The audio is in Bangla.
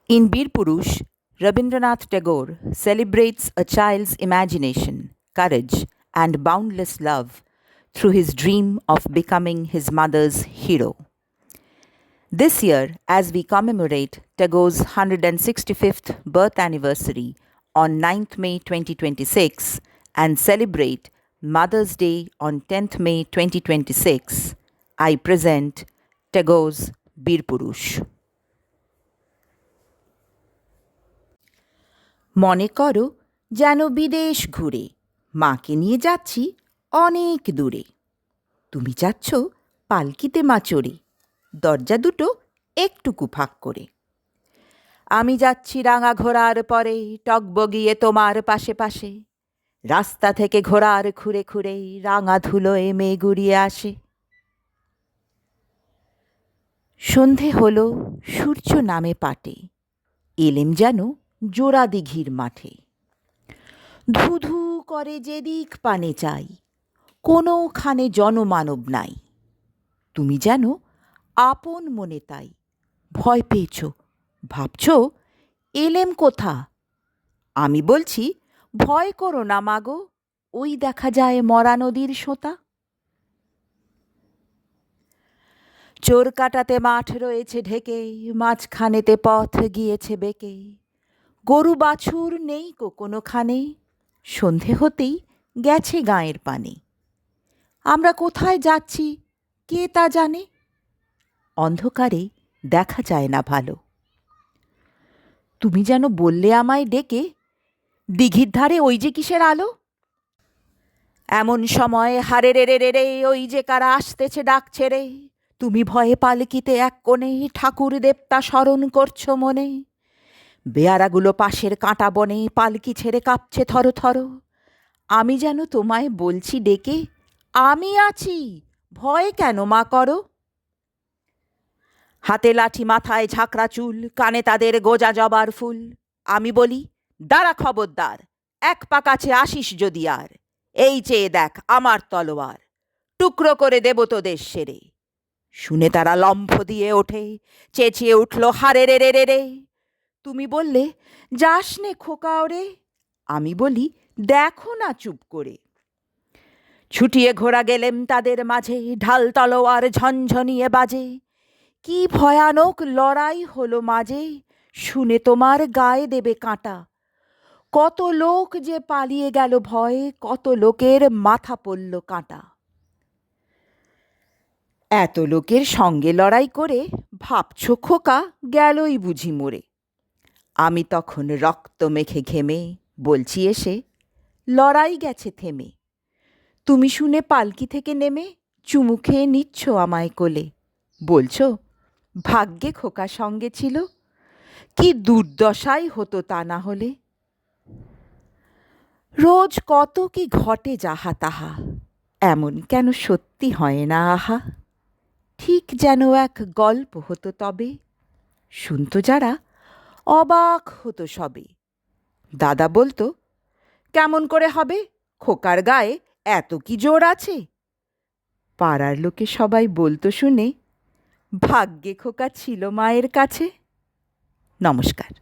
In Bir Purush, Rabindranath Tagore celebrates a child's imagination, courage, and boundless love through his dream of becoming his mother's hero. This year, as we commemorate Tagore's 165th birth anniversary on 9th May 2026 and celebrate Mother's Day on 10th May 2026, I present Tagore's Bir Purush. মনে করো যেন বিদেশ ঘুরে মাকে নিয়ে যাচ্ছি অনেক দূরে। তুমি যাচ্ছ পালকিতে মা চড়ে, দরজা দুটো একটুকু ফাঁক করে। আমি যাচ্ছি রাঙা ঘোড়ার পরে, টগবগিয়ে তোমার পাশে পাশে। রাস্তা থেকে ঘোড়ার খুঁড়ে খুঁড়ে রাঙা ধুলোয় মেয়ে গুড়িয়ে আসে। সন্ধে হলো, সূর্য নামে পাটে, এলেম যেন জোড়া দিঘির মাঠে। ধু ধু করে যেদিক পানে চাই, কোনোখানে জনমানব নাই। তুমি যেন আপন মনে তাই ভয় পেয়েছ, ভাবছ এলেম কোথা। আমি বলছি ভয় করো না মাগো, ওই দেখা যায় মরা নদীর সোঁতা। চোর কাটাতে মাঠ রয়েছে ঢেকে, মাঝখানেতে পথ গিয়েছে বেঁকে। গরু বাছুর নেই কোনোখানে, সন্ধে হতেই গেছে গাঁয়ের পানে। আমরা কোথায় যাচ্ছি কে তা জানে, অন্ধকারে দেখা যায় না ভালো। তুমি যেন বললে আমায় ডেকে, দিঘির ধারে ওই যে কিসের আলো। এমন সময় হারে রে রে রে রে ওই যে কারা আসতেছে ডাক ছেড়ে। তুমি ভয়ে পালকিতে এক কোণে ঠাকুর দেবতা স্মরণ করছো মনে। বেয়ারাগুলো পাশের কাঁটা বনে পালকি ছেড়ে কাঁপছে থর থর। আমি যেন তোমায় বলছি ডেকে, আমি আছি, ভয় কেন মা করো। হাতে লাঠি, মাথায় ঝাঁকড়া চুল, কানে তাদের গোজা জবার ফুল। আমি বলি দাঁড়া খবরদার, এক পা কাছে আসিস যদি আর। এই চেয়ে দেখ আমার তলোয়ার, টুকরো করে দেব তোদের সেরে। শুনে তারা লম্ফ দিয়ে ওঠে, চেঁচিয়ে উঠল হারে রে রে রে রে। তুমি বললে যাস নে খোকা ওরে, আমি বলি দেখো না চুপ করে। ছুটিয়ে ঘোড়া গেলেম তাদের মাঝে, ঢাল তলোয়ার ঝনঝনিয়ে বাজে। কি ভয়ানক লড়াই হলো মাঝে, শুনে তোমার গায়ে দেবে কাঁটা। কত লোক যে পালিয়ে গেল ভয়ে, কত লোকের মাথা পড়ল কাঁটা। এত লোকের সঙ্গে লড়াই করে ভাবছ খোকা গেলই বুঝি মরে। আমি তখন রক্ত মেখে ঘেমে বলছি এসে, লড়াই গেছে থেমে। তুমি শুনে পালকি থেকে নেমে চুমু খেয়ে নিচ্ছ আমায় কোলে, বলছ ভাগ্যে খোকা সঙ্গে ছিল, কি দুর্দশাই হতো তা না হলে। রোজ কত কি ঘটে যাহা তাহা, এমন কেন সত্যি হয় না আহা। ঠিক যেন এক গল্প হতো তবে, শুনতো যারা অবাক হতো সবে। দাদা বলতো কেমন করে হবে, খোকার গায়ে এত কি জোর আছে। পাড়ার লোকে সবাই বলতো শুনে, ভাগ্যে খোকা ছিল মায়ের কাছে। নমস্কার।